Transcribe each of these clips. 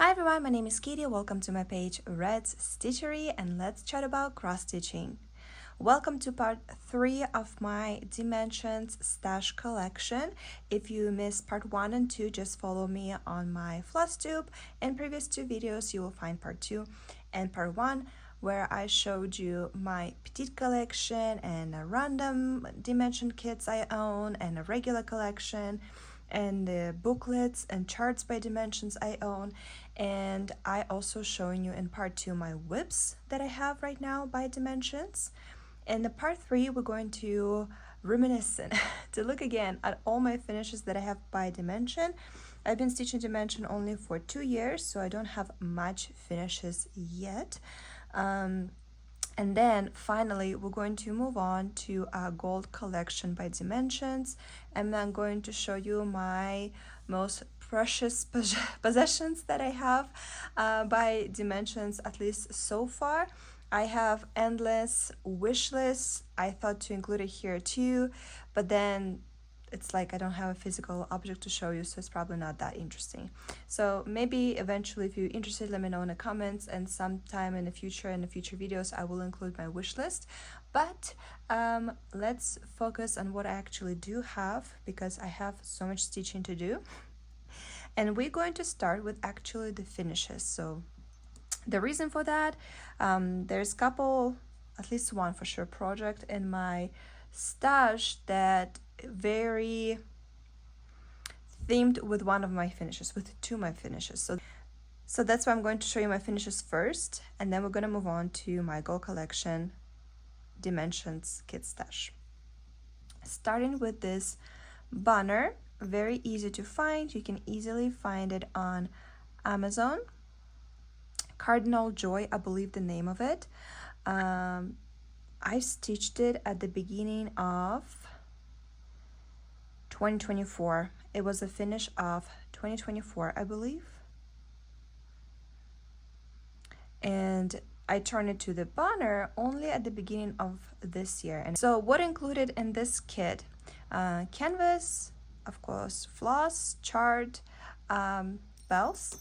Hi everyone, my name is Katie. Welcome to my page Red's Stitchery and let's chat about cross stitching. Welcome to part 3 of my Dimensions stash collection. If you missed part 1 and 2, just follow me on my Flosstube. In previous 2 videos, you will find part 2 and part 1, where I showed you my petite collection and a random dimension kits I own and a regular collection and the booklets and charts by dimensions I own. And I also showing you in part 2 my whips that I have right now by dimensions. In the part 3 we're going to reminiscent to look again at all my finishes that I have by dimension. I've been stitching dimension only for 2 years, so I don't have much finishes yet. And then finally we're going to move on to a gold collection by dimensions, and I'm going to show you my most precious possessions that I have by dimensions, at least so far. I have endless wish lists. I thought to include it here too, but then it's like I don't have a physical object to show you, so it's probably not that interesting. So maybe eventually, if you're interested, let me know in the comments, and sometime in the future videos I will include my wish list. But let's focus on what I actually do have, because I have so much stitching to do. And we're going to start with actually the finishes. So the reason for that, there's a couple, at least one for sure, project in my stash that very themed with one of my finishes, with 2 of my finishes. So that's why I'm going to show you my finishes first, and then we're going to move on to my gold collection dimensions kit stash. Starting with this banner, very easy to find. You can easily find it on Amazon. Cardinal Joy, I believe the name of it. I stitched it at the beginning of 2024. It was a finish of 2024, I believe. And I turned it to the banner only at the beginning of this year. And so what included in this kit? Canvas, of course, floss, chart, bells,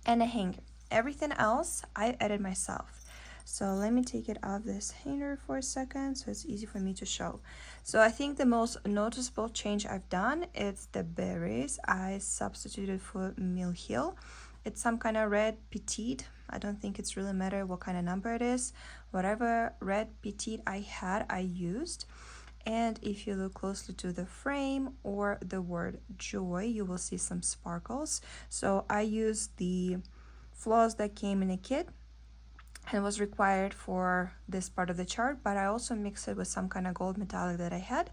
and a hanger. Everything else I added myself. So let me take it off this hanger for a second so it's easy for me to show. So I think the most noticeable change I've done is the berries. I substituted for Mill Hill. It's some kind of red petite. I don't think it's really matter what kind of number it is. Whatever red petite I had, I used. And if you look closely to the frame or the word joy, you will see some sparkles. So I used the floss that came in a kit and was required for this part of the chart, but I also mixed it with some kind of gold metallic that I had,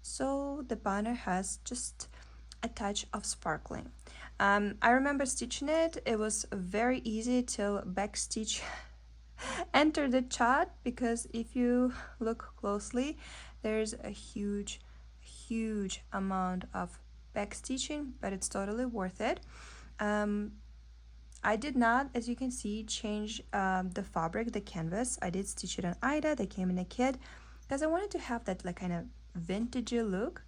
so the banner has just a touch of sparkling. I remember stitching it. It was very easy till backstitch entered the chart, because if you look closely, there's a huge amount of backstitching, but it's totally worth it. I did not, as you can see, change the fabric, the canvas. I did stitch it on Ida. They came in a kit because I wanted to have that like kind of vintagey look.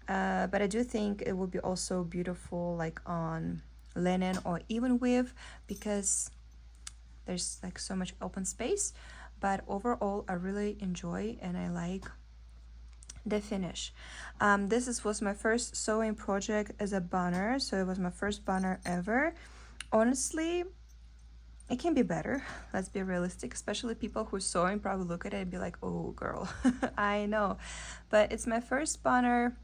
But I do think it would be also beautiful like on linen or even weave, because there's like so much open space. But overall, I really enjoy and I like the finish. This was my first sewing project as a banner, so it was my first banner ever. Honestly, it can be better. Let's be realistic. Especially people who are sewing probably look at it and be like, oh girl. I know, but it's my first banner.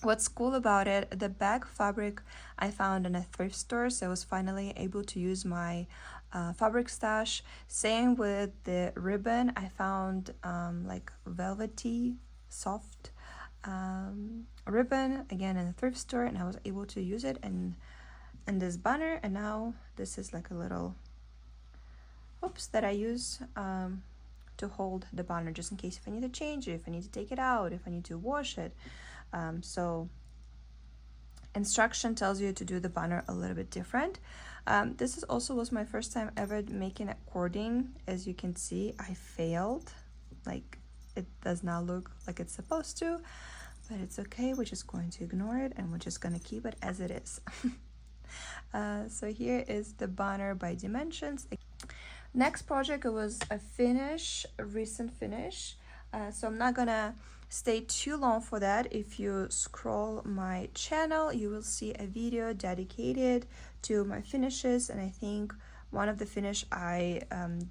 What's cool about it, the bag fabric I found in a thrift store, so I was finally able to use my fabric stash. Same with the ribbon. I found like velvety soft ribbon again in a thrift store, and I was able to use it in this banner. And now this is like a little hoops that I use to hold the banner, just in case if I need to change it, if I need to take it out, if I need to wash it. So instruction tells you to do the banner a little bit different. This is also was my first time ever making a cording. As you can see, I failed. Like, it does not look like it's supposed to, but it's okay. We're just going to ignore it and we're just going to keep it as it is. So here is the banner by Dimensions. Next project, it was a recent finish. So I'm not gonna stay too long for that. If you scroll my channel, you will see a video dedicated to my finishes, and I think one of the finish I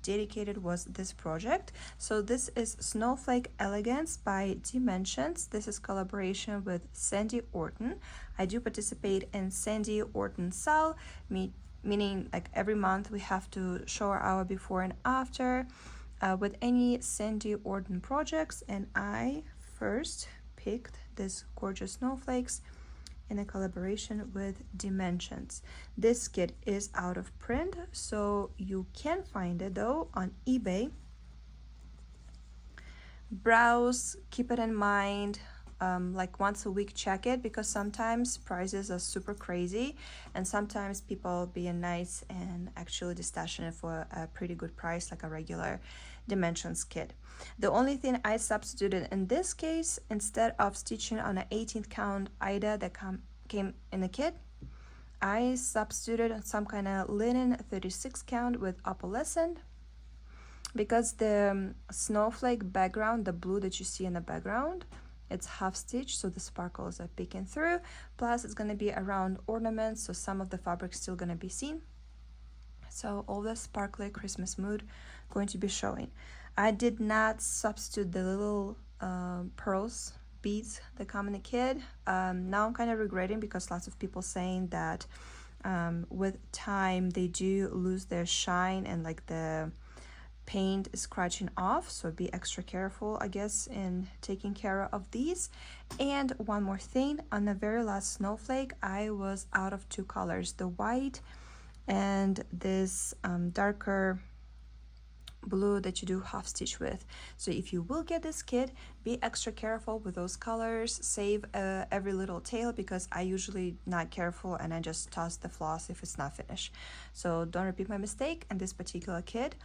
dedicated was this project. So this is Snowflake Elegance by Dimensions. This is collaboration with Sandy Orton. I do participate in Sandy Orton Sal, meaning like every month we have to show our before and after with any Sandy Orton projects, and I first picked this gorgeous snowflakes in a collaboration with Dimensions. This kit is out of print, so you can find it though on eBay. Browse, keep it in mind, like once a week check it, because sometimes prices are super crazy and sometimes people being nice and actually destashing it for a pretty good price, like a regular Dimensions kit. The only thing I substituted in this case, instead of stitching on an 18th count Ida that came in the kit, I substituted some kind of linen 36 count with opalescent, because the snowflake background, the blue that you see in the background, it's half stitched, so the sparkles are peeking through, plus it's going to be around ornaments, so some of the fabric still going to be seen, so all the sparkly Christmas mood going to be showing. I did not substitute the little pearls beads that come in the kit. Now I'm kind of regretting, because lots of people saying that with time they do lose their shine and like the paint is scratching off, so be extra careful, I guess, in taking care of these. And one more thing, on the very last snowflake I was out of two colors, the white and this darker blue that you do half stitch with. So if you will get this kit, be extra careful with those colors, save every little tail, because I usually not careful and I just toss the floss if it's not finished. So don't repeat my mistake in this particular kit.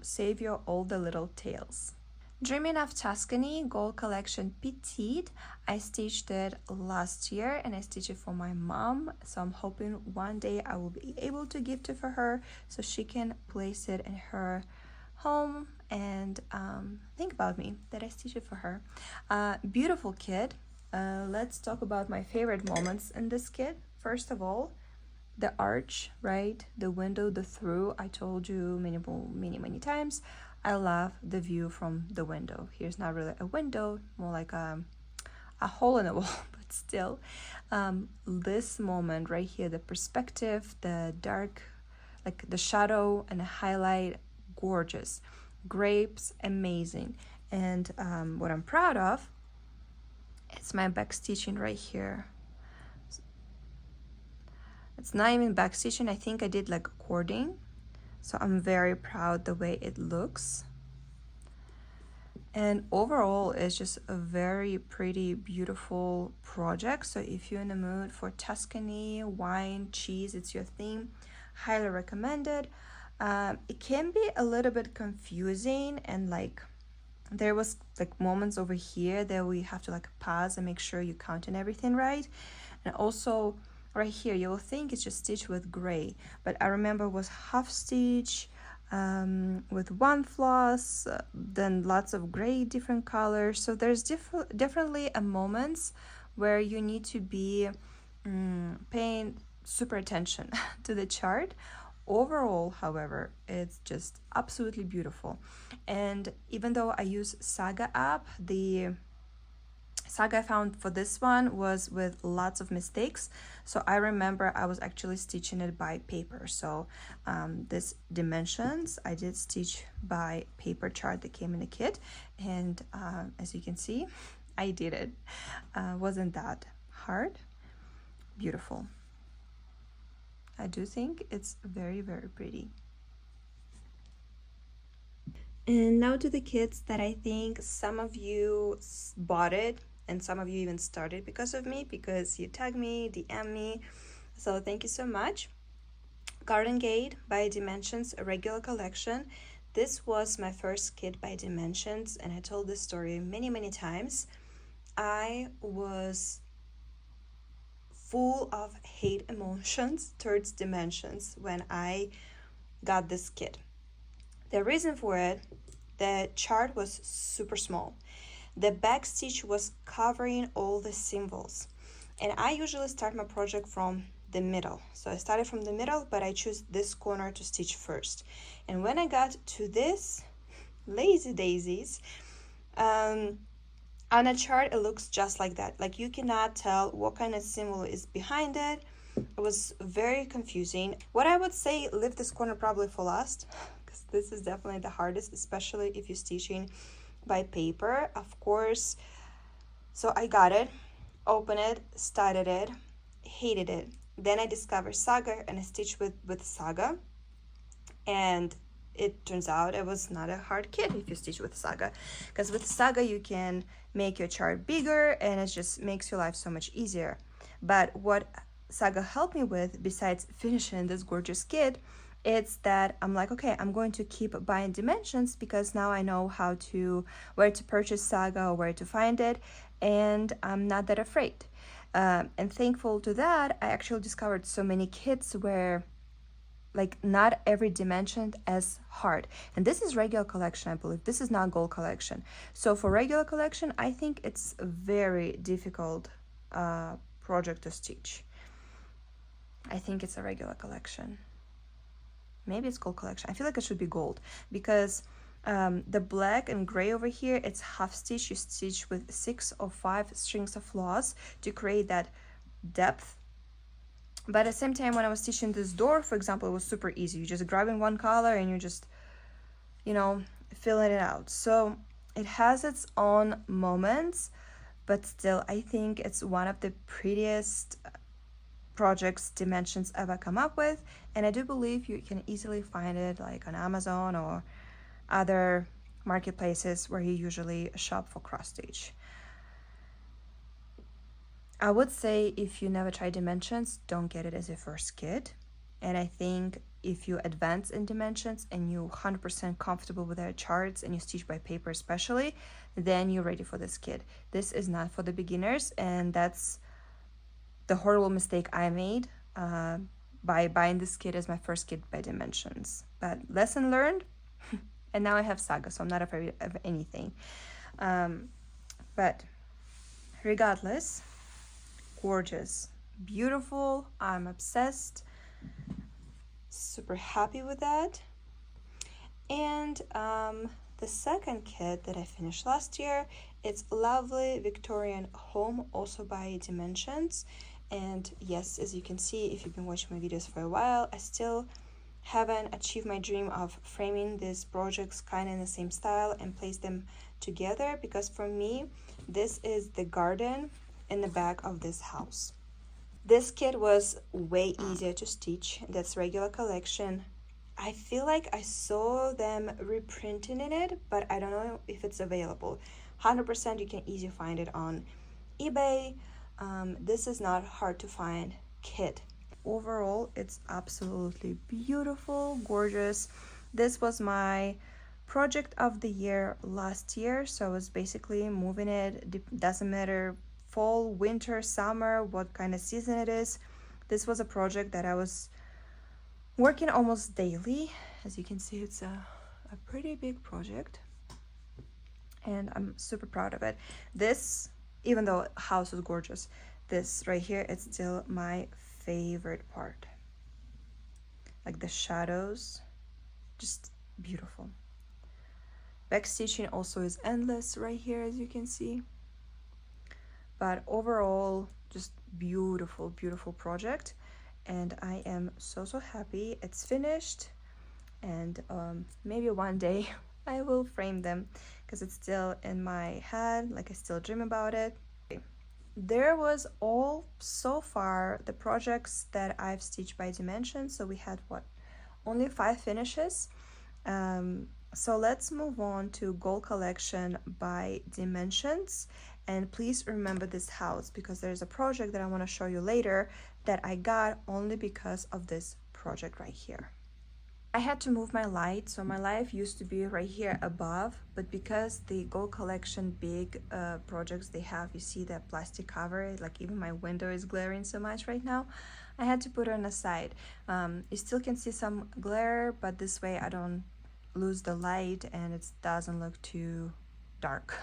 Save your all the little tails. Dreaming of Tuscany Gold Collection Petite. I stitched it last year and I stitched it for my mom, so I'm hoping one day I will be able to gift it for her so she can place it in her home and think about me that I stitched it for her. Beautiful kit. Let's talk about my favorite moments in this kit. First of all, the arch, right? The window, the through. I told you many times, I love the view from the window. Here's not really a window, more like a hole in the wall, but still. This moment right here, the perspective, the dark, like the shadow and the highlight, gorgeous. Grapes, amazing. And what I'm proud of, it's my back stitching right here. It's not even back stitching, I think I did like cording, so I'm very proud the way it looks. And overall it's just a very pretty, beautiful project. So if you're in the mood for Tuscany, wine, cheese, it's your theme, highly recommended. It can be a little bit confusing, and like there was like moments over here that we have to like pause and make sure you counting everything right. And also right here you will think it's just stitched with gray, but I remember it was half stitch with one floss, then lots of gray different colors. So there's definitely a moments where you need to be paying super attention to the chart. Overall, however, it's just absolutely beautiful. And even though I use Saga app, the Saga I found for this one was with lots of mistakes. So I remember I was actually stitching it by paper. So this Dimensions, I did stitch by paper chart that came in the kit. And as you can see, I did it. Wasn't that hard? Beautiful. I do think it's very pretty. And now to the kits that I think some of you bought it and some of you even started because of me, because you tag me, DM me, so thank you so much. Garden Gate by Dimensions, a regular collection. This was my first kit by Dimensions, and I told this story many times. I was full of hate emotions towards dimensions when I got this kit. The reason for it, the chart was super small. The back stitch was covering all the symbols. And I usually start my project from the middle. So I started from the middle, but I choose this corner to stitch first. And when I got to this, lazy daisies, on a chart it looks just like that. Like you cannot tell what kind of symbol is behind it. It was very confusing. What I would say, leave this corner probably for last, because this is definitely the hardest, especially if you're stitching by paper, of course. So I got it, opened it, started it, hated it. Then I discovered Saga and I stitched with Saga, and it turns out it was not a hard kit if you stitch with Saga, because with Saga you can make your chart bigger and it just makes your life so much easier. But what Saga helped me with, besides finishing this gorgeous kit, it's that I'm like, okay, I'm going to keep buying dimensions because now I know where to purchase Saga or where to find it, and I'm not that afraid. And thankful to that, I actually discovered so many kits where like not every dimension as hard. And this is regular collection, I believe. This is not gold collection. So for regular collection, I think it's a very difficult project to stitch. I think it's a regular collection. Maybe it's gold collection. I feel like it should be gold because the black and gray over here, it's half stitch. You stitch with 6 or 5 strings of floss to create that depth. But at the same time, when I was stitching this door, for example, it was super easy. You just grabbing one color and you just, filling it out. So it has its own moments, but still, I think it's one of the prettiest projects dimensions ever come up with. And I do believe you can easily find it like on Amazon or other marketplaces where you usually shop for cross stitch. I would say if you never try dimensions, don't get it as your first kit. And I think if you advance in dimensions and you're 100% comfortable with their charts and you stitch by paper especially, then you're ready for this kit. This is not for the beginners, and that's the horrible mistake I made by buying this kit as my first kit by dimensions. But lesson learned, and now I have Saga, so I'm not afraid of anything. But regardless, gorgeous, beautiful. I'm obsessed, super happy with that. And the second kit that I finished last year, it's lovely Victorian home, also by dimensions. And yes, as you can see, if you've been watching my videos for a while, I still haven't achieved my dream of framing these projects kind of in the same style and place them together, because for me this is the garden in the back of this house. This kit was way easier to stitch. That's regular collection. I feel like I saw them reprinting it, but I don't know if it's available. 100% you can easily find it on eBay. This is not hard to find kit. Overall, it's absolutely beautiful, gorgeous. This was my project of the year last year, so I was basically moving it. Doesn't matter fall, winter, summer, what kind of season it is. This was a project that I was working almost daily. As you can see, it's a pretty big project, and I'm super proud of it. This, even though the house is gorgeous, this right here, it's still my favorite part. Like the shadows, just beautiful. Back stitching also is endless right here, as you can see. But overall, just beautiful, beautiful project. And I am so happy it's finished. And maybe one day I will frame them, because it's still in my head, like I still dream about it. There was all so far the projects that I've stitched by dimensions. So we had only 5 finishes. So let's move on to gold collection by dimensions. And please remember this house, because there's a project that I want to show you later that I got only because of this project right here. I had to move my light, so my light used to be right here above, but because the gold collection big projects they have, you see that plastic cover, like even my window is glaring so much right now, I had to put it on the side. You still can see some glare, but this way I don't lose the light and it doesn't look too dark.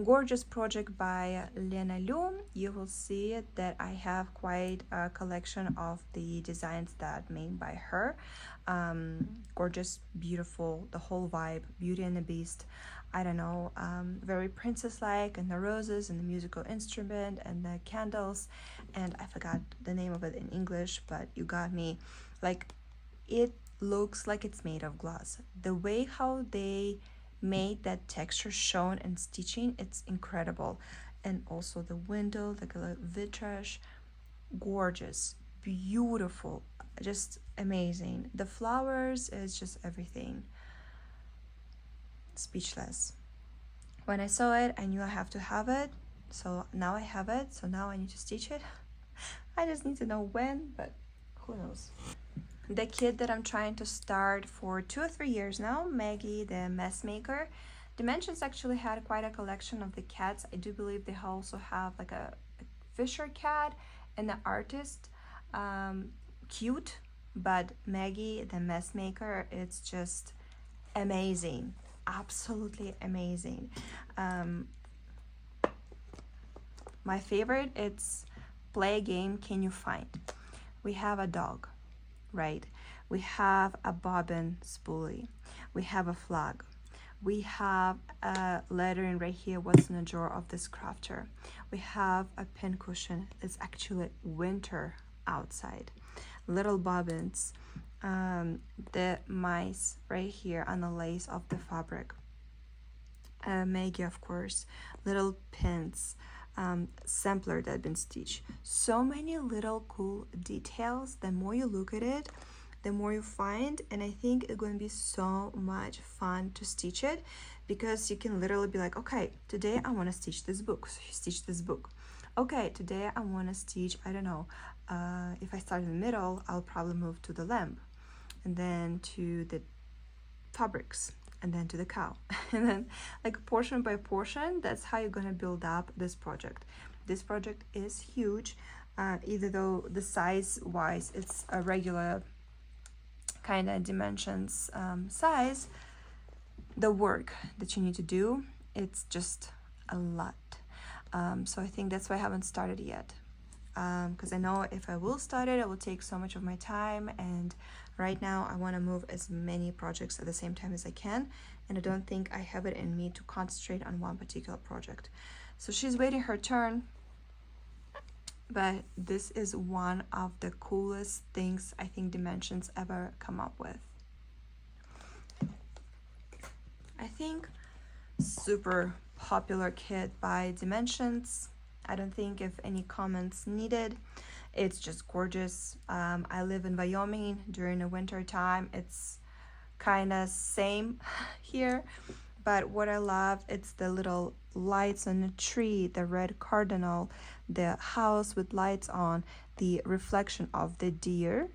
Gorgeous project by Lena Lu. You will see that I have quite a collection of the designs that made by her. Gorgeous, beautiful, the whole vibe, Beauty and the Beast. I don't know, very princess-like, and the roses and the musical instrument and the candles, and I forgot the name of it in English, but you got me. Like, it looks like it's made of glass. The way how they made that texture shown and stitching, it's incredible. And also the window, like a vitrage, gorgeous, beautiful, just amazing. The flowers is just everything. Speechless. When I saw it, I knew I have to have it, so now I have it, so now I need to stitch it. I just need to know when, but who knows. The kid that I'm trying to start for 2 or 3 years now, Maggie the Mess Maker. Dimensions actually had quite a collection of the cats. I do believe they also have like a Fisher cat and the artist. Cute, but Maggie the Mess Maker, it's just amazing. Absolutely amazing. My favorite, it's play a game, can you find? We have a dog, right? We have a bobbin spoolie. We have a flag. We have a lettering right here, what's in the drawer of this crafter. We have a pin cushion. It's actually winter outside. Little bobbins. The mice right here on the lace of the fabric. Maggie, of course. Little pins. Sampler that had been stitched. So many little cool details. The more you look at it, the more you find, and I think it's going to be so much fun to stitch it, because you can literally be like, okay, today I want to stitch this book, so you stitch this book. Okay, today I want to stitch, I don't know, if I start in the middle, I'll probably move to the lamb, and then to the fabrics, and then to the cow, and then like portion by portion. That's how you're going to build up this project. This project is huge, even though the size wise it's a regular kind of dimensions size. The work that you need to do, it's just a lot. So I think that's why I haven't started yet, because I know if I will start it will take so much of my time, and right now I want to move as many projects at the same time as I can, and I don't think I have it in me to concentrate on one particular project. So she's waiting her turn, but this is one of the coolest things I think Dimensions ever come up with. I think super popular kit by Dimensions. I don't think if any comments needed. It's just gorgeous. I live in Wyoming during the winter time. It's kind of same here, but what I love, it's the little lights on the tree, the red cardinal, the house with lights on, the reflection of the deer,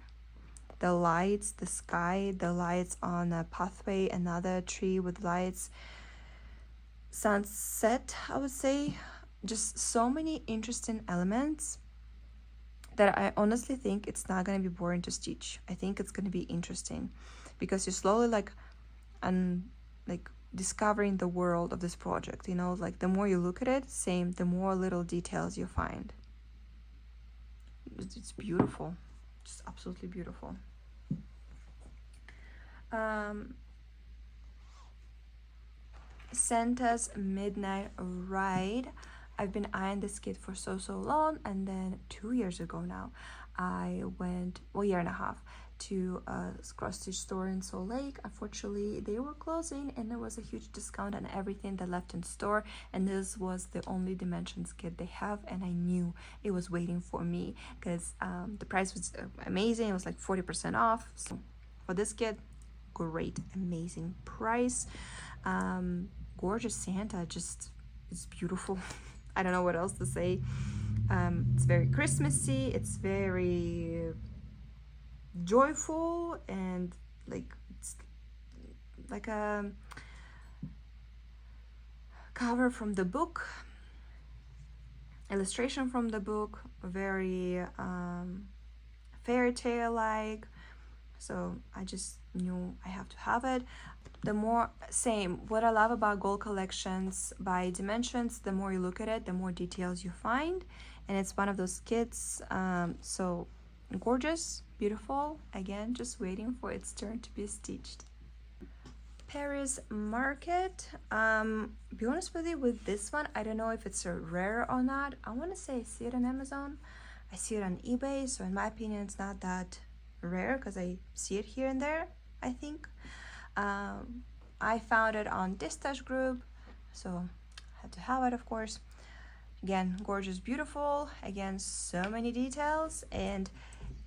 the lights, the sky, the lights on a pathway, another tree with lights, sunset, I would say. Just so many interesting elements that I honestly think it's not going to be boring to stitch. I think it's going to be interesting, because you're slowly like discovering the world of this project, you know, like the more you look at it, same, the more little details you find. It's beautiful, just absolutely beautiful. Santa's Midnight Ride. I've been eyeing this kit for so long, and then 2 years ago now I went, well, year and a half, to a cross-stitch store in Salt Lake. Unfortunately they were closing, and there was a huge discount on everything that left in store, and this was the only Dimensions kit they have, and I knew it was waiting for me, because the price was amazing. It was like 40% off. So for this kit, great, amazing price. Gorgeous Santa, just, it's beautiful. I don't know what else to say. It's very Christmassy, it's very joyful, and like it's like a cover from the book, illustration from the book, very fairy tale like. So I just knew I have to have it. The more, same, what I love about gold collections by Dimensions, the more you look at it, the more details you find. And it's one of those kits, so gorgeous, beautiful, again just waiting for its turn to be stitched. Paris Market. Be honest with you, with this one, I don't know if it's a rare or not. I want to say I see it on Amazon, I see it on eBay, so in my opinion it's not that rare because I see it here and there, I think. I found it on Distash group, so had to have it, of course. Again, gorgeous, beautiful, again so many details. And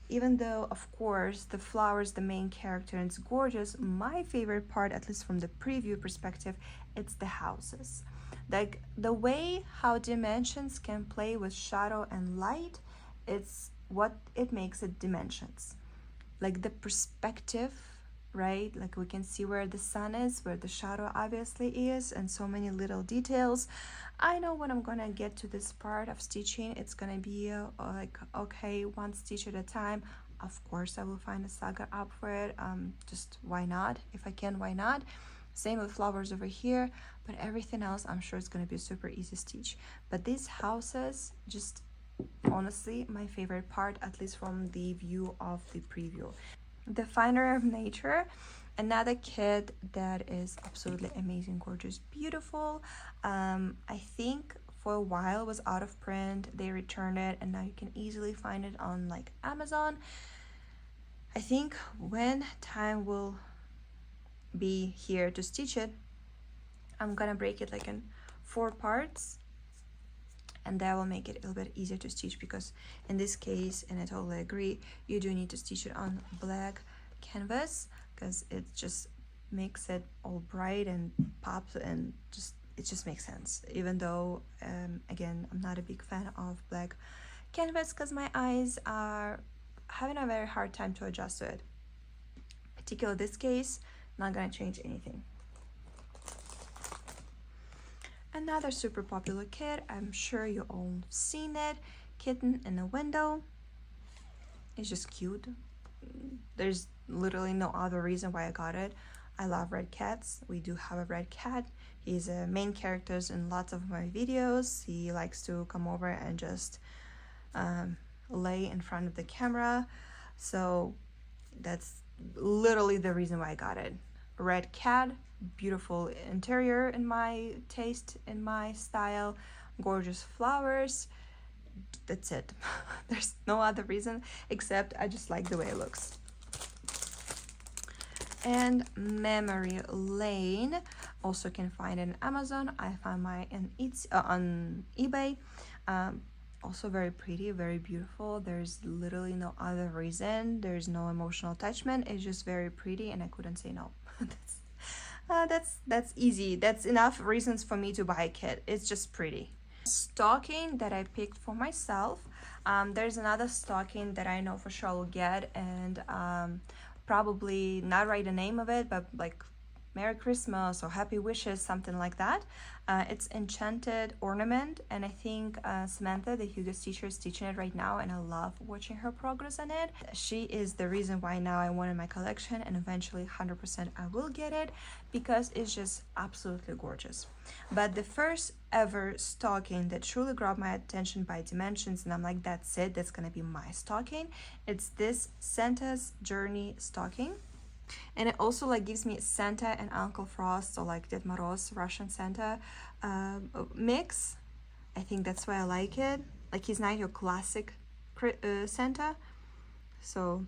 even though of course the flower is the main character and it's gorgeous, my favorite part, at least from the preview perspective, it's the houses. Like the way how Dimensions can play with shadow and light, it's what it makes it Dimensions. Like the perspective, right? Like we can see where the sun is, where the shadow obviously is, and so many little details. I know when I'm gonna get to this part of stitching, it's gonna be like, okay, one stitch at a time. Of course I will find a saga up for it, just why not? If I can, why not? Same with flowers over here, but everything else I'm sure it's gonna be super easy stitch. But these houses, just honestly my favorite part, at least from the view of the preview. The Finder of Nature, another kit that is absolutely amazing, gorgeous, beautiful. I think for a while it was out of print, they returned it, and now you can easily find it on like Amazon. I think when time will be here to stitch it, I'm gonna break it like in 4 parts, and that will make it a little bit easier to stitch, because in this case, and I totally agree, you do need to stitch it on black canvas because it just makes it all bright and pops, and just it just makes sense. Even though again, I'm not a big fan of black canvas because my eyes are having a very hard time to adjust to it. Particularly this case, not gonna change anything. Another super popular kit, I'm sure you all seen it, Kitten in a Window. It's just cute. There's literally no other reason why I got it. I love red cats. We do have a red cat. He's a main character in lots of my videos. He likes to come over and just lay in front of the camera. So that's literally the reason why I got it. Red cat, beautiful interior in my taste, in my style, gorgeous flowers. That's it. There's no other reason except I just like the way it looks. And Memory Lane, also can find it on Amazon. I found mine on eBay. Also very pretty, very beautiful. There's literally no other reason. There's no emotional attachment. It's just very pretty, and I couldn't say no. That's easy. That's enough reasons for me to buy a kit. It's just pretty. Stocking that I picked for myself. There's another stocking that I know for sure I will get, and probably not write the name of it, but like Merry Christmas or Happy Wishes, something like that. It's Enchanted Ornament, and I think Samantha, the Hugo's teacher, is teaching it right now, and I love watching her progress on it. She is the reason why now I wanted my collection, and eventually 100% I will get it, because it's just absolutely gorgeous. But the first ever stocking that truly grabbed my attention by Dimensions, and I'm like, that's it, that's gonna be my stocking, it's this Santa's Journey stocking. And it also like gives me Santa and Uncle Frost, or like Ded Moroz, Russian Santa mix. I think that's why I like it. Like, he's not your classic Santa. So,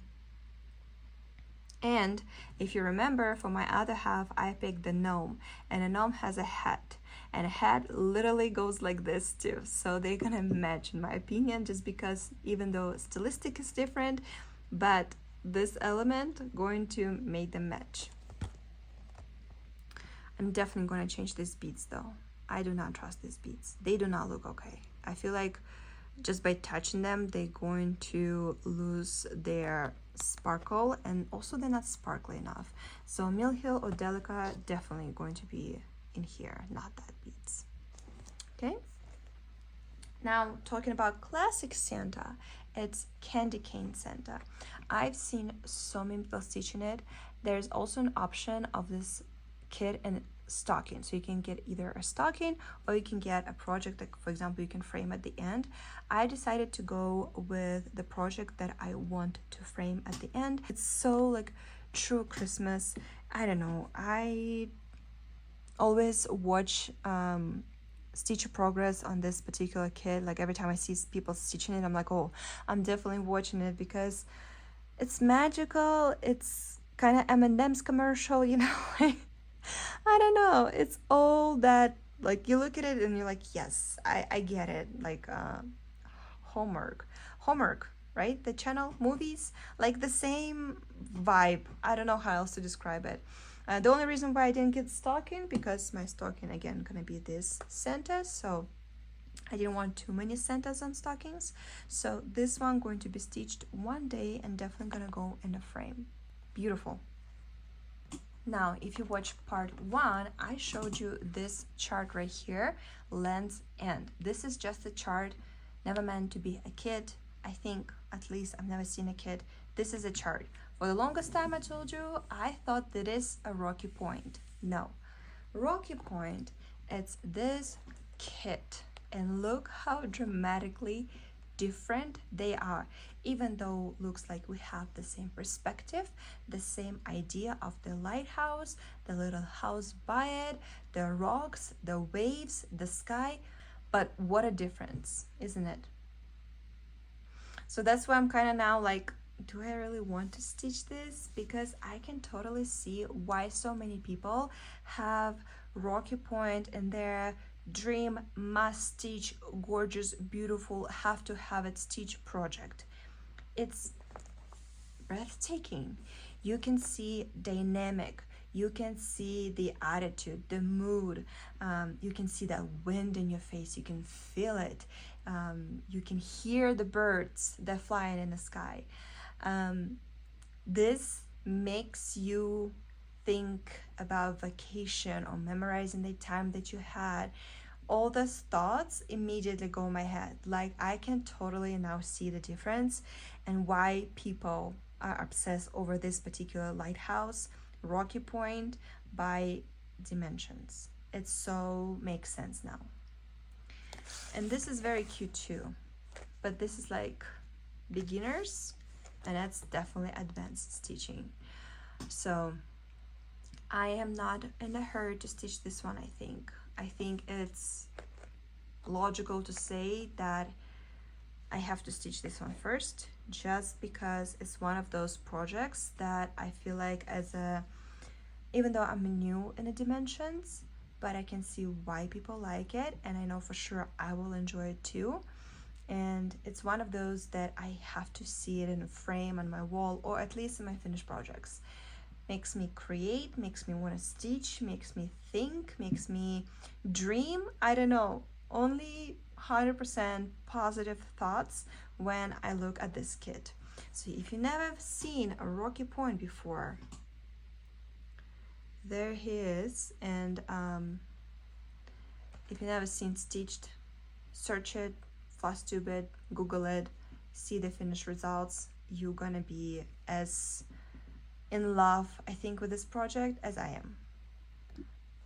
and if you remember, for my other half, I picked the gnome, and a gnome has a hat, and a hat literally goes like this too. So they're gonna match, in my opinion, just because even though stylistic is different, but this element going to make them match. I'm definitely going to change these beads though. I do not trust these beads. They do not look okay. I feel like just by touching them, they're going to lose their sparkle, and also they're not sparkly enough. So Mill Hill or Delica definitely going to be in here, not that beads. Okay. Now talking about classic Santa, it's candy cane Santa. I've seen so many people stitching it. There's also an option of this kit and stocking, so you can get either a stocking or you can get a project that, for example, you can frame at the end. I decided to go with the project that I want to frame at the end. It's so like true Christmas. I don't know, I always watch stitch progress on this particular kit. Like every time I see people stitching it, I'm like, oh, I'm definitely watching it because it's magical. It's kind of M&M's commercial, you know. I don't know, it's all that, like, you look at it and you're like, yes, I get it. Like Hallmark, right? The channel movies, like the same vibe. I don't know how else to describe it. The only reason why I didn't get stocking, because my stocking again gonna be this Santa, so I didn't want too many Santas on stockings. So this one going to be stitched one day and definitely gonna go in a frame. Beautiful. Now, if you watch part 1, I showed you this chart right here, length end. This is just a chart, never meant to be a kit. I think, at least I've never seen a kit. This is a chart. For the longest time I told you, I thought that is a Rocky Point. No. Rocky Point, it's this kit. And look how dramatically different they are, even though looks like we have the same perspective, the same idea of the lighthouse, the little house by it, the rocks, the waves, the sky, but what a difference, isn't it? So that's why I'm kind of now like, do I really want to stitch this? Because I can totally see why so many people have Rocky Point in their dream must stitch, gorgeous, beautiful, have to have it stitch project. It's breathtaking. You can see dynamic, you can see the attitude, the mood, you can see that wind in your face, you can feel it, you can hear the birds that flying in the sky. This makes you think about vacation or memorizing the time that you had. All those thoughts immediately go in my head. Like, I can totally now see the difference and why people are obsessed over this particular lighthouse, Rocky Point, by dimensions. It so makes sense now. And this is very cute too, but this is like beginners, and that's definitely advanced stitching. So I am not in a hurry to stitch this one. I think it's logical to say that I have to stitch this one first, just because it's one of those projects that I feel like, even though I'm new in the dimensions, but I can see why people like it, and I know for sure I will enjoy it too. And it's one of those that I have to see it in a frame on my wall, or at least in my finished projects. Makes me create, makes me want to stitch, makes me think, makes me dream. I don't know, only 100% positive thoughts when I look at this kit. So if you never seen a Rocky Point before, there he is. And if you never seen stitched, search it, Flosstube it, Google it, see the finished results. You're gonna be as in love, I think, with this project as I am.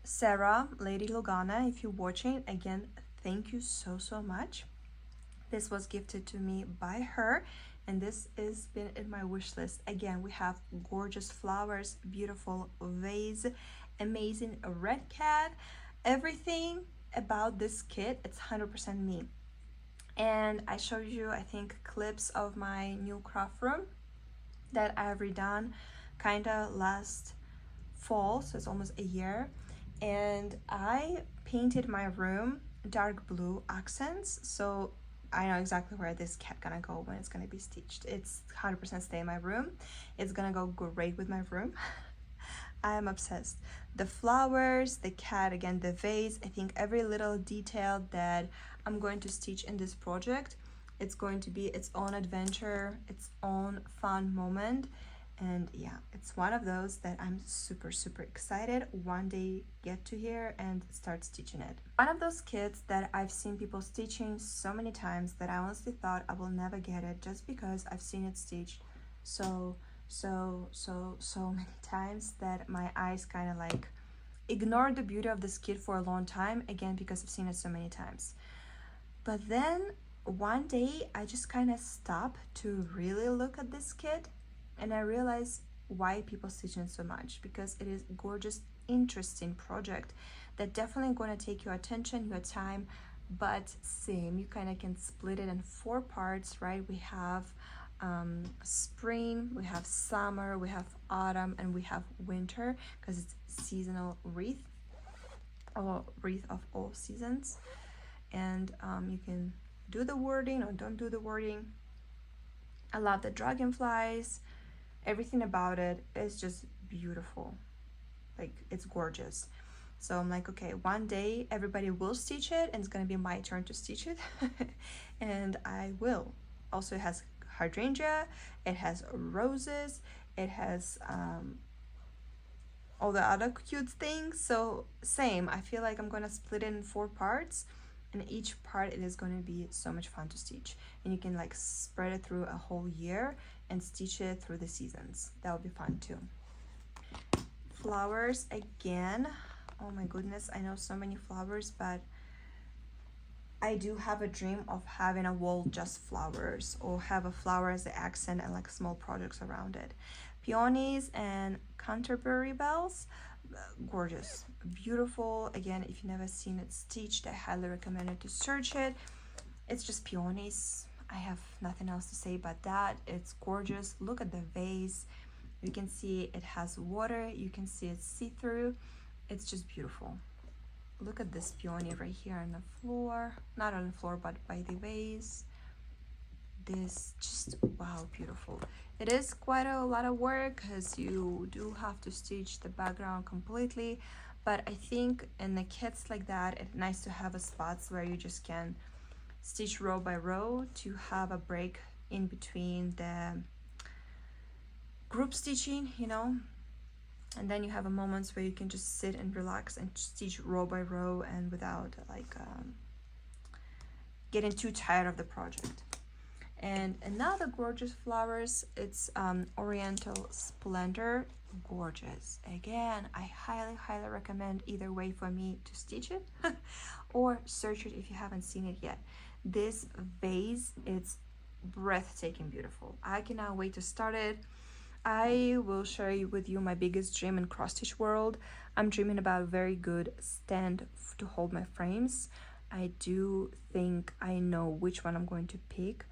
Sarah, Lady Lugana, if you're watching, again, thank you so much. This was gifted to me by her, and this has been in my wish list. Again, we have gorgeous flowers, beautiful vase, amazing red cat, everything about this kit, it's 100% me. And I showed you, I think, clips of my new craft room that I have redone kinda last fall, so it's almost a year. And I painted my room dark blue accents, so I know exactly where this cat gonna go when it's gonna be stitched. It's 100% stay in my room. It's gonna go great with my room. I am obsessed. The flowers, the cat, again, the vase, I think every little detail that I'm going to stitch in this project It's going to be its own adventure, its own fun moment. And yeah, it's one of those that I'm super, super excited one day get to hear and start stitching it. One of those kits that I've seen people stitching so many times that I honestly thought I will never get it, just because I've seen it stitched so many times that my eyes kind of like ignored the beauty of this kit for a long time, again because I've seen it so many times. But then one day I just kind of stopped to really look at this kit, and I realized why people stitch it so much, because it is gorgeous, interesting project that definitely going to take your attention, your time, but same, you kind of can split it in 4 parts, right? We have spring, we have summer, we have autumn, and we have winter, because it's seasonal wreath, or wreath of all seasons. And you can do the wording or don't do the wording. I love the dragonflies. Everything about it is just beautiful. Like, it's gorgeous. So I'm like, okay, one day everybody will stitch it and it's gonna be my turn to stitch it. And I will. Also, it has hydrangea, it has roses, it has all the other cute things. So same, I feel like I'm gonna split it in 4 parts, and each part it is going to be so much fun to stitch, and you can like spread it through a whole year and stitch it through the seasons. That would be fun too. Flowers again. Oh my goodness, I know so many flowers, but I do have a dream of having a wall just flowers, or have a flower as the accent and like small projects around it. Peonies and Canterbury bells, gorgeous, beautiful. Again, if you've never seen it stitched, I highly recommend it to search it. It's just peonies. I have nothing else to say about that. It's gorgeous. Look at the vase. You can see it has water. You can see it's see-through. It's just beautiful. Look at this peony right here on the floor. Not on the floor, but by the vase. This just, wow, beautiful. It is quite a lot of work, because you do have to stitch the background completely, but I think in the kits like that, it's nice to have a spots where you just can stitch row by row to have a break in between the group stitching, you know, and then you have a moments where you can just sit and relax and stitch row by row, and without like getting too tired of the project. And another gorgeous flowers, it's Oriental Splendor. Gorgeous. Again, I highly recommend either way for me to stitch it or search it if you haven't seen it yet. This vase, it's breathtaking beautiful. I cannot wait to start it. I will share with you my biggest dream in cross stitch world. I'm dreaming about a very good stand to hold my frames. I do think I know which one I'm going to pick.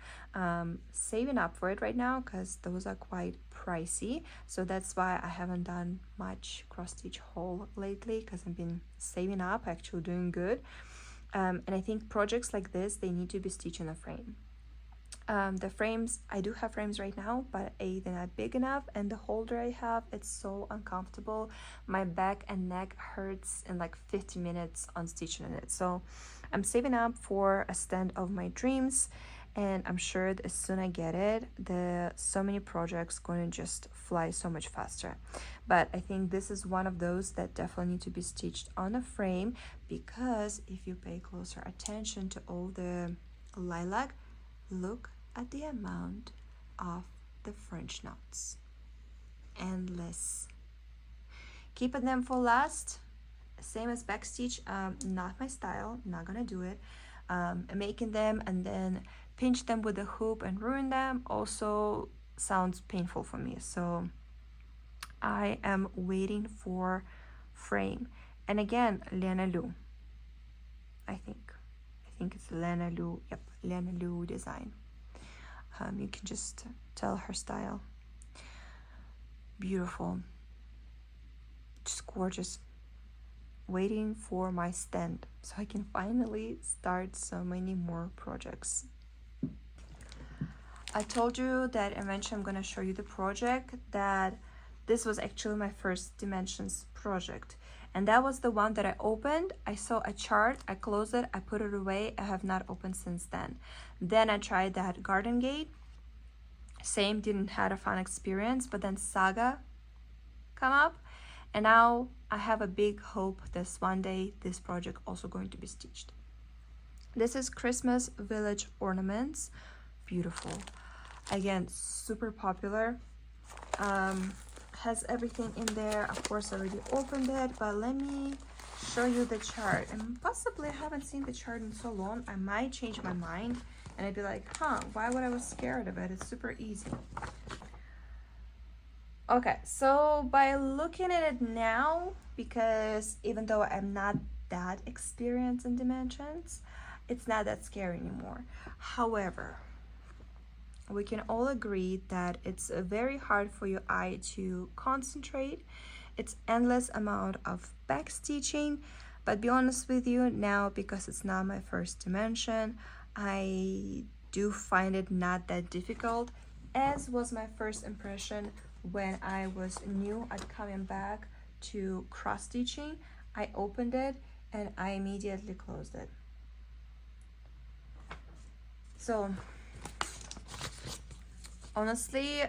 Saving up for it right now, because those are quite pricey, so that's why I haven't done much cross stitch haul lately, because I've been saving up, actually doing good. And I think projects like this, they need to be stitched in a frame. The frames, I do have frames right now, but they're not big enough, and the holder I have, it's so uncomfortable. My back and neck hurts in like 50 minutes on stitching it. So I'm saving up for a stand of my dreams, and I'm sure that as soon as I get it, so many projects going to just fly so much faster. But I think this is one of those that definitely need to be stitched on a frame, because if you pay closer attention to all the lilac, look at the amount of the French knots. Endless. Keeping them for last, same as backstitch, not my style, not gonna do it. Making them and then pinch them with a hoop and ruin them also sounds painful for me. So I am waiting for frame. And again, Lena Lu. I think it's Lena Lu. Yep, Lena Lu design. You can just tell her style. Beautiful. Just gorgeous. Waiting for my stand so I can finally start so many more projects. I told you that eventually I'm going to show you the project that This was actually my first dimensions project. And that was the one that I opened. I saw a chart, I closed it, I put it away. I have not opened since then. Then I tried that garden gate. Same, didn't had a fun experience, but then Saga come up. And now I have a big hope that one day this project also going to be stitched. This is Christmas Village Ornaments. Beautiful. Again, super popular. Has everything in there. Of course, I already opened it, but let me show you the chart. And possibly I haven't seen the chart in so long. I might change my mind and I'd be like, why would I was scared of it? It's super easy. Okay, so by looking at it now, because even though I'm not that experienced in dimensions, it's not that scary anymore. However, we can all agree that it's very hard for your eye to concentrate. It's endless amount of back stitching, but be honest with you now, because it's not my first dimension, I do find it not that difficult, as was my first impression when I was new at coming back to cross stitching. I opened it and I immediately closed it. So honestly,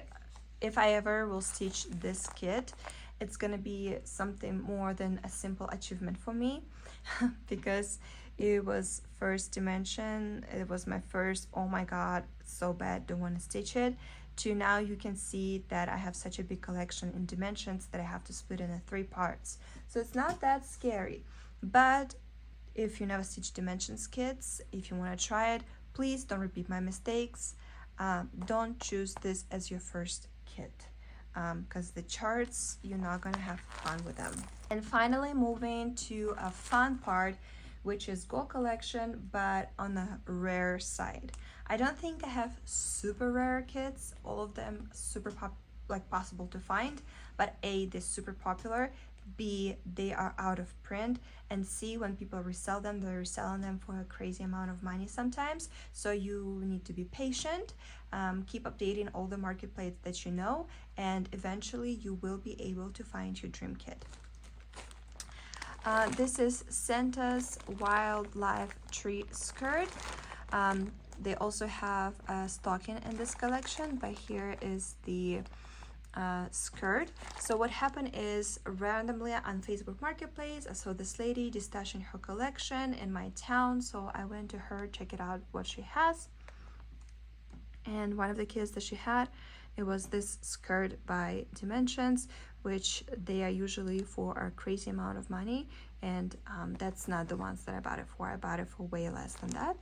if I ever will stitch this kit, it's gonna be something more than a simple achievement for me because it was first dimension. It was my first, oh my god, it's so bad, don't want to stitch it, to now you can see that I have such a big collection in dimensions that I have to split into 3 parts. So it's not that scary. But if you never stitch dimensions kits, if you want to try it, please don't repeat my mistakes. Don't choose this as your first kit, because the charts, you're not gonna have fun with them. And finally, moving to a fun part, which is gold collection, but on the rare side. I don't think I have super rare kits, all of them super possible to find, but A, they're super popular, B, they are out of print, and C, when people resell them, they're reselling them for a crazy amount of money sometimes. So you need to be patient, keep updating all the marketplace that you know, and eventually you will be able to find your dream kit. This is Santa's Wildlife Tree Skirt. They also have a stocking in this collection, but here is the skirt. So what happened is, randomly on Facebook Marketplace, I saw this lady destashing her collection in my town, so I went to her, check it out what she has. And one of the kits that she had, it was this skirt by Dimensions, which they are usually for a crazy amount of money, and that's not the ones that I bought it for. I bought it for way less than that.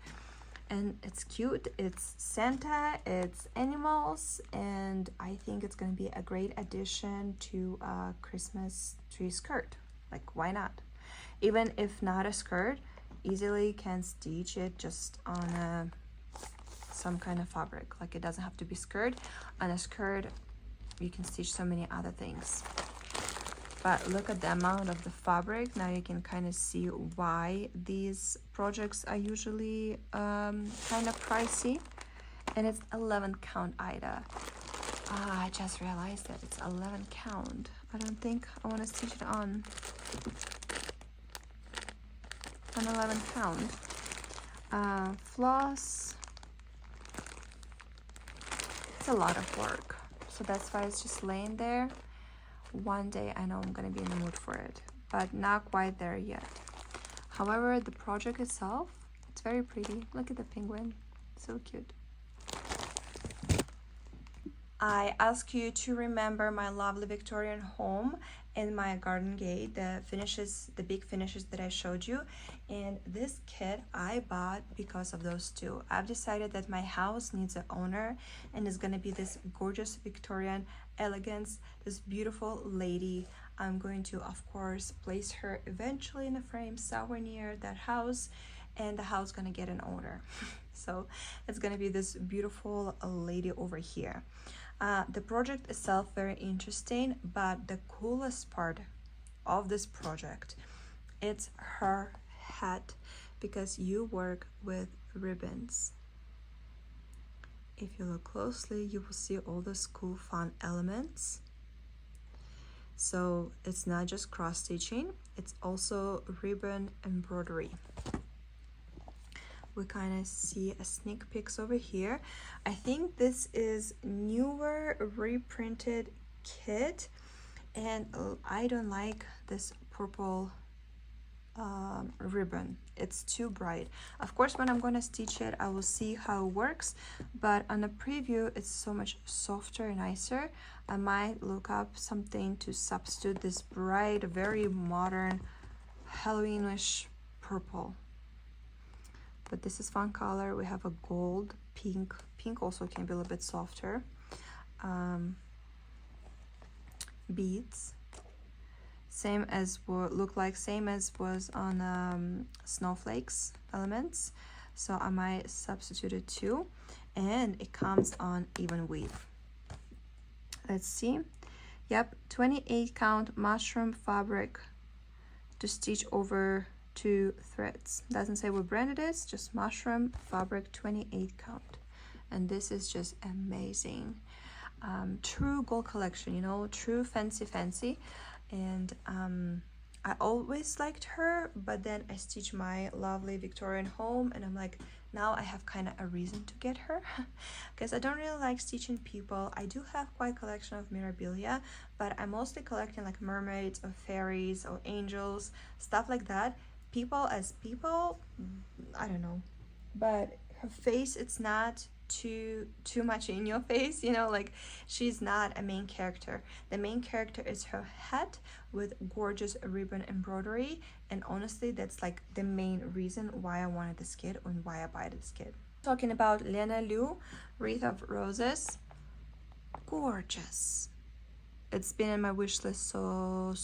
And it's cute, it's Santa, it's animals, and I think it's going to be a great addition to a Christmas tree skirt. Like, why not? Even if not a skirt, easily can stitch it just on some kind of fabric. Like, it doesn't have to be skirt. On a skirt, you can stitch so many other things. But look at the amount of the fabric. Now you can kind of see why these projects are usually kind of pricey. And it's 11 count, Ida. I just realized that it's 11 count. I don't think I want to stitch it on 11 count. Floss. It's a lot of work. So that's why it's just laying there. One day I know I'm gonna be in the mood for it, but not quite there yet. However, the project itself, it's very pretty. Look at the penguin, so cute. I ask you to remember my lovely Victorian home and my garden gate, the finishes, the big finishes that I showed you. And this kit I bought because of those two. I've decided that my house needs an owner, and it's gonna be this gorgeous Victorian elegance, this beautiful lady. I'm going to, of course, place her eventually in a frame somewhere near that house, and the house gonna get an owner. So it's gonna be this beautiful lady over here. The project itself very interesting, but the coolest part of this project, it's her hat, because you work with ribbons. If you look closely, you will see all those cool fun elements. So it's not just cross stitching, it's also ribbon embroidery. We kind of see a sneak peeks over here. I think this is newer reprinted kit, and I don't like this purple ribbon. It's too bright. Of course, when I'm going to stitch it, I will see how it works, but on a preview it's so much softer and nicer. I might look up something to substitute this bright, very modern Halloweenish purple. But this is fun color. We have a gold, pink. Pink also can be a little bit softer. Beads, same as same as was on snowflakes elements. So I might substitute it too, and it comes on even weave. Let's see. Yep, 28 count mushroom fabric to stitch over 2 threads. Doesn't say what brand it is, just mushroom fabric, 28 count. And this is just amazing. True gold collection, you know, true fancy. And I always liked her, but then I stitched my lovely Victorian home, and I'm like, now I have kind of a reason to get her, because I don't really like stitching people. I do have quite a collection of memorabilia, but I'm mostly collecting like mermaids or fairies or angels, stuff like that. People as people, I don't know, but her face, it's not too much in your face, you know, like she's not a main character. The main character is her hat with gorgeous ribbon embroidery, and honestly that's like the main reason why I wanted this kit and why I buy this kit. Talking about Lena Lu Wreath of Roses, gorgeous. It's been in my wish list so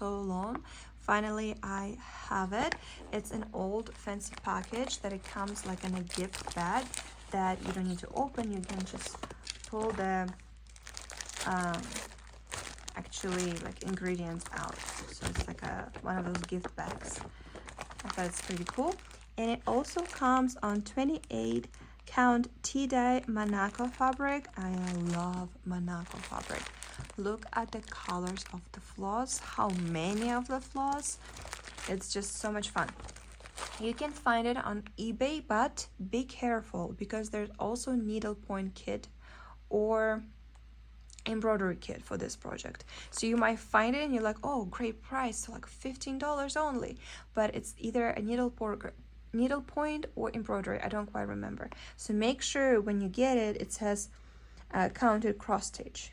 long. Finally I have it. It's an old fancy package that it comes like in a gift bag that you don't need to open. You can just pull the actually like ingredients out. So it's like one of those gift bags. I thought it's pretty cool. And it also comes on 28 count tie-dye Monaco fabric. I love Monaco fabric. Look at the colors of the floss, how many of the floss. It's just so much fun. You can find it on eBay, but be careful because there's also needlepoint kit or embroidery kit for this project. So you might find it and you're like, oh, great price, so like $15 only, but it's either a needlepoint or embroidery. I don't quite remember. So make sure when you get it, it says counted cross stitch,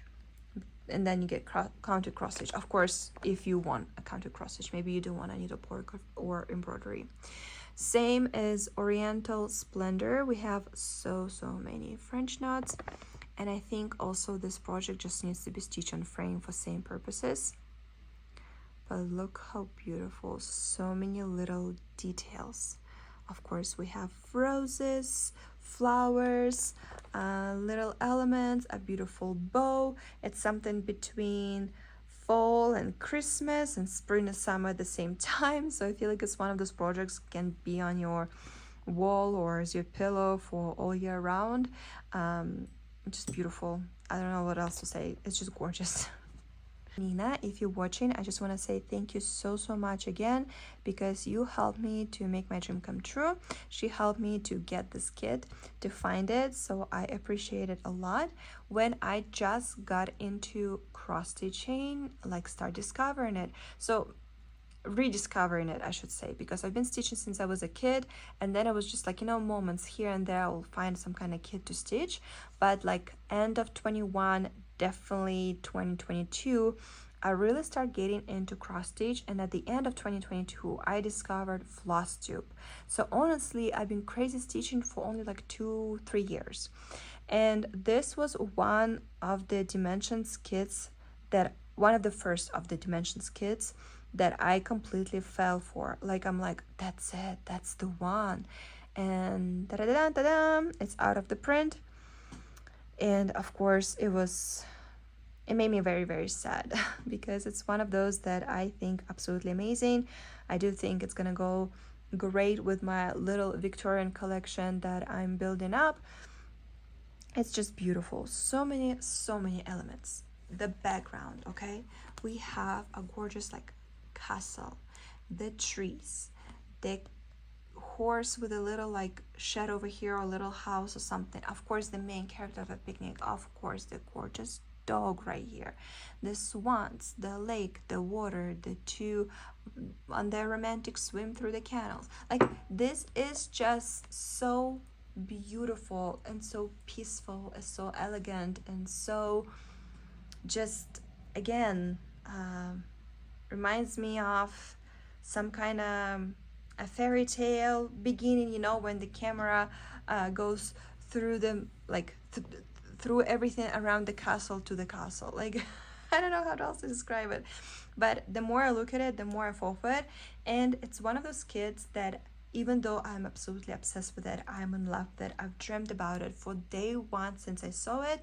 and then you get counted cross stitch. Of course, if you want a counted cross stitch, maybe you don't want a needlepoint or embroidery. Same as Oriental Splendor. We have so many French knots, and I think also this project just needs to be stitched on frame for same purposes. But look how beautiful, so many little details. Of course, we have roses, flowers, little elements, a beautiful bow. It's something between fall and Christmas and spring and summer at the same time. So I feel like it's one of those projects can be on your wall or as your pillow for all year round. Just beautiful. I don't know what else to say. It's just gorgeous. Nina, if you're watching, I just want to say thank you so much again, because you helped me to make my dream come true. She helped me to get this kit, to find it, so I appreciate it a lot. When I just got into cross stitching, like start discovering it, so rediscovering it I should say, because I've been stitching since I was a kid, and then I was just like, you know, moments here and there I'll find some kind of kit to stitch, but like end of 21, definitely 2022, I really start getting into cross stitch, and at the end of 2022 I discovered Flosstube. So honestly, I've been crazy stitching for only like 2-3 years, and this was one of the Dimensions kits that one of the first of the Dimensions kits that I completely fell for. Like I'm like, that's it, that's the one. And da-da-da-da-da, it's out of the print. And of course it made me very sad because it's one of those that I think absolutely amazing. I do think it's gonna go great with my little Victorian collection that I'm building up. It's just beautiful. So many elements. the background, okay? We have a gorgeous like castle, the trees, the horse with a little like shed over here, or a little house or something. Of course, the main character of a picnic, of course, the gorgeous dog right here, the swans, the lake, the water, the two on their romantic swim through the canals. Like, this is just so beautiful and so peaceful and so elegant and so just, again, reminds me of some kind of a fairy tale beginning, you know, when the camera goes through the like through everything around the castle to the castle. Like, I don't know how else to describe it, but the more I look at it, the more I fall for it. And it's one of those kids that, even though I'm absolutely obsessed with it, I'm in love with it, I've dreamt about it for day one since I saw it.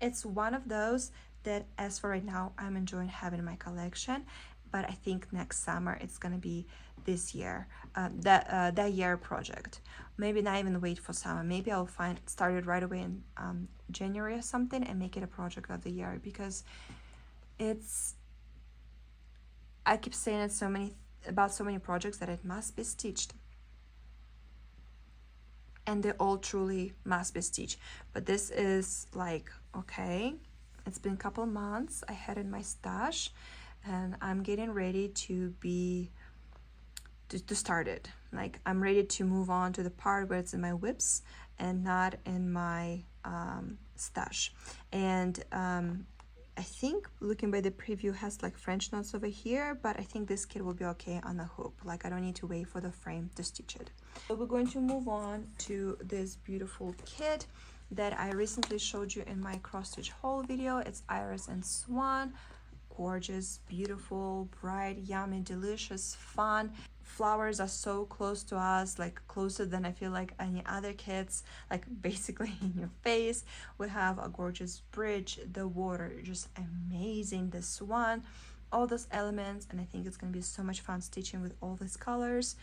It's one of those that, as for right now, I'm enjoying having in my collection. But I think next summer it's gonna be this year, that year project. Maybe not even wait for summer. Maybe I'll start it right away in January or something and make it a project of the year, because I keep saying it about so many projects that it must be stitched, and they all truly must be stitched. But this is like, okay, it's been a couple months, I had in my stash, and I'm getting ready to start it. Like, I'm ready to move on to the part where it's in my whips and not in my stash. And I think, looking by the preview, has like French knots over here, but I think this kit will be okay on the hoop. Like, I don't need to wait for the frame to stitch it. So we're going to move on to this beautiful kit that I recently showed you in my cross stitch haul video. It's Iris and Swan. Gorgeous, beautiful, bright, yummy, delicious, fun. Flowers are so close to us, like closer than I feel like any other kits, like basically in your face. We have a gorgeous bridge, the water, just amazing, the swan, all those elements, and I think it's gonna be so much fun stitching with all these colors.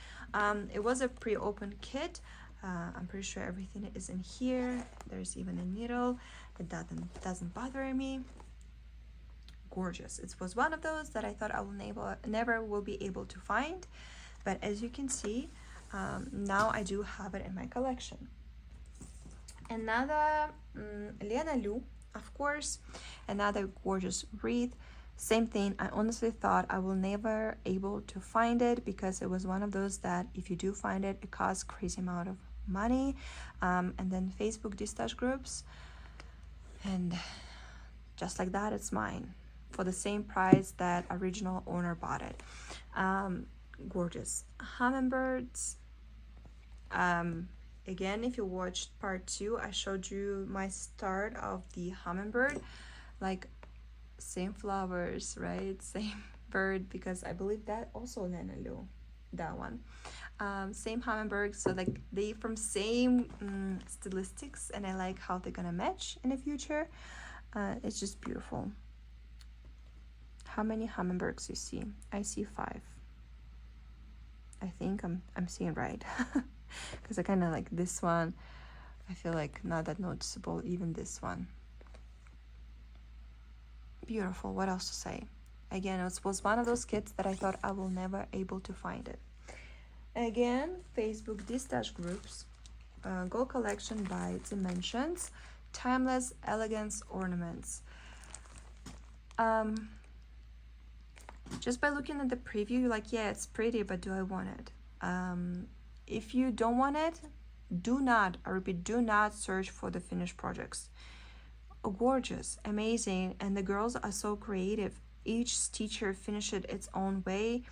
It was a pre-opened kit. I'm pretty sure everything is in here. There's even a needle. It doesn't bother me. Gorgeous. It was one of those that I thought I will never will be able to find, but as you can see, now I do have it in my collection. Another Lena Lu, of course, another gorgeous wreath. Same thing. I honestly thought I will never able to find it, because it was one of those that if you do find it, it costs crazy amount of money, and then Facebook distash groups, and just like that, it's mine for the same price that original owner bought it. Gorgeous hummingbirds. Again, if you watched part 2, I showed you my start of the hummingbird. Like, same flowers, right? Same bird, because I believe that also Lena Lu, that one. Same hummingbird, so like they from same stylistics, and I like how they're gonna match in the future. It's just beautiful. How many hummingbirds you see? I see 5. I think I'm seeing right, because I kind of like this one. I feel like not that noticeable, even this one. Beautiful. What else to say? Again, it was one of those kits that I thought I will never able to find it. Again, Facebook distash groups. Gold collection by Dimensions. Timeless elegance ornaments. Just by looking at the preview, you're like, yeah, it's pretty, but do I want it? If you don't want it, do not, I repeat, do not search for the finished projects. Gorgeous, amazing, and the girls are so creative. Each stitcher finished it its own way,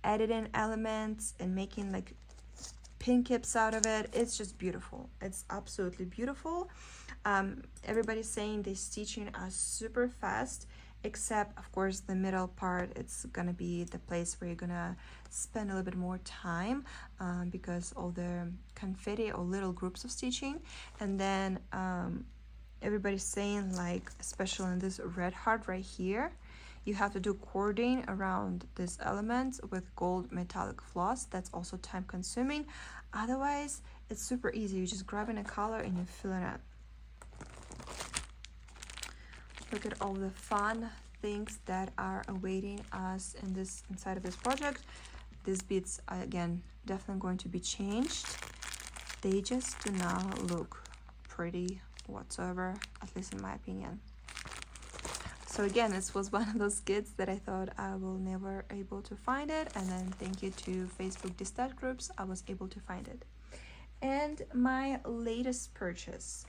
added in elements and making like pin clips out of it. It's just beautiful. It's absolutely beautiful. Everybody's saying the stitching are super fast, except of course the middle part, it's gonna be the place where you're gonna spend a little bit more time, because all the confetti or little groups of stitching. And then everybody's saying, like, especially in this red heart right here, you have to do cording around this element with gold metallic floss. That's also time consuming. Otherwise, it's super easy. You're just grabbing a color and you're filling it. Look at all the fun things that are awaiting us in this inside of this project. These beads, again, definitely going to be changed. They just do not look pretty whatsoever, at least in my opinion. So again, this was one of those kits that I thought I will never able to find it, and then thank you to Facebook Distash groups, I was able to find it. And my latest purchase,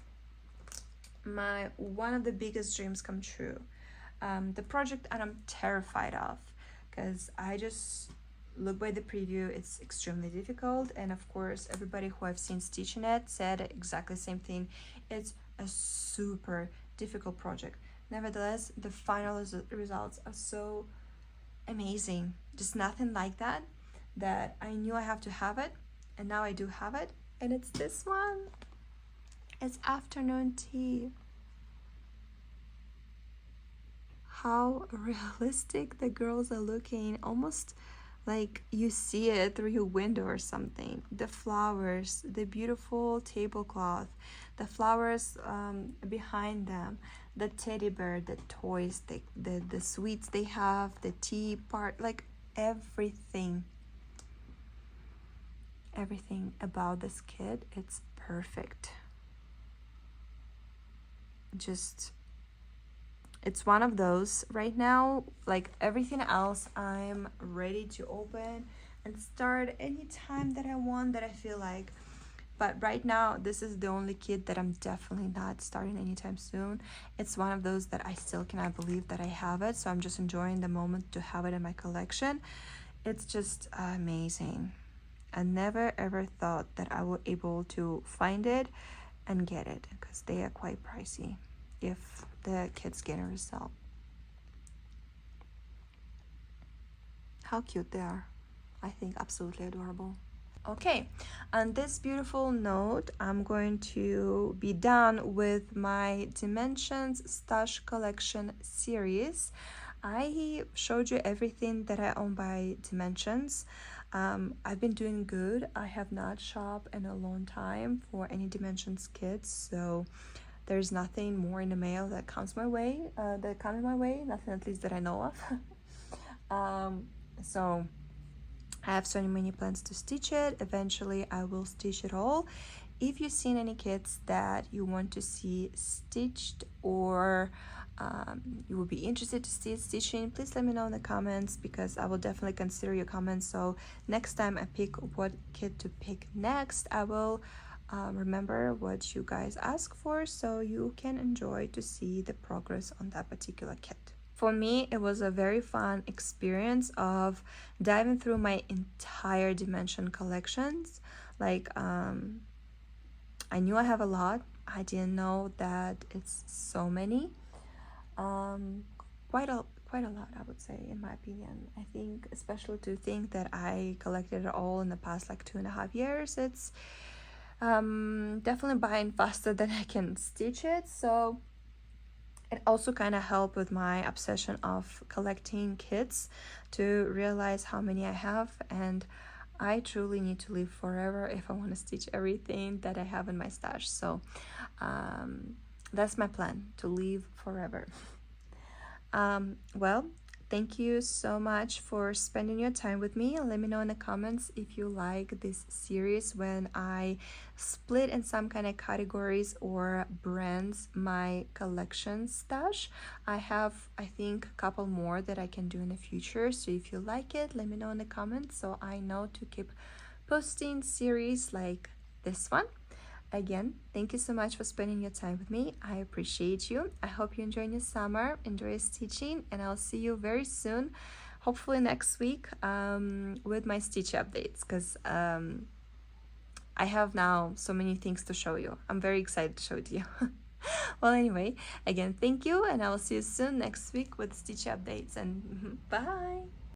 my one of the biggest dreams come true, the project and I'm terrified of, because I just look by the preview, it's extremely difficult, and of course everybody who I've seen stitching it said exactly the same thing. It's a super difficult project. Nevertheless, the final results are so amazing. Just nothing like that I knew I have to have it, and now I do have it, and it's this one. It's afternoon tea. How realistic the girls are looking, almost like you see it through your window or something. The flowers, the beautiful tablecloth, the flowers behind them, the teddy bear, the toys, the sweets they have, the tea part, like everything about this kit, it's perfect. Just, it's one of those right now, like everything else I'm ready to open and start anytime that I want, that I feel like. But right now, this is the only kit that I'm definitely not starting anytime soon. It's one of those that I still cannot believe that I have it, so I'm just enjoying the moment to have it in my collection. It's just amazing. I never ever thought that I would able to find it and get it, because they are quite pricey if the kits get a resell. How cute they are. I think absolutely adorable. Okay, on this beautiful note, I'm going to be done with my Dimensions Stash Collection series. I showed you everything that I own by Dimensions. I've been doing good. I have not shopped in a long time for any Dimensions kits, so there's nothing more in the mail that comes my way, nothing at least that I know of. So I have so many plans to stitch it. Eventually I will stitch it all. If you've seen any kits that you want to see stitched, or you would be interested to see it stitching, please let me know in the comments, because I will definitely consider your comments. So next time I pick what kit to pick next, I will remember what you guys ask for, so you can enjoy to see the progress on that particular kit. For me, it was a very fun experience of diving through my entire Dimension collections. Like, I knew I have a lot. I didn't know that it's so many. Quite a lot, I would say, in my opinion. I think, especially to think that I collected it all in the past like 2.5 years, it's definitely buying faster than I can stitch it. So it also kind of helped with my obsession of collecting kits, to realize how many I have, and I truly need to live forever if I want to stitch everything that I have in my stash. So that's my plan, to live forever. Well, thank you so much for spending your time with me, and let me know in the comments if you like this series when I split in some kind of categories or brands my collection stash. I have, I think, a couple more that I can do in the future, so if you like it, let me know in the comments so I know to keep posting series like this one. Again, thank you so much for spending your time with me. I appreciate you. I hope you enjoy your summer, enjoy stitching, and I'll see you very soon, hopefully next week, with my stitch updates, because I have now so many things to show you. I'm very excited to show it to you. Well, anyway, again, thank you, and I will see you soon next week with stitch updates, and bye!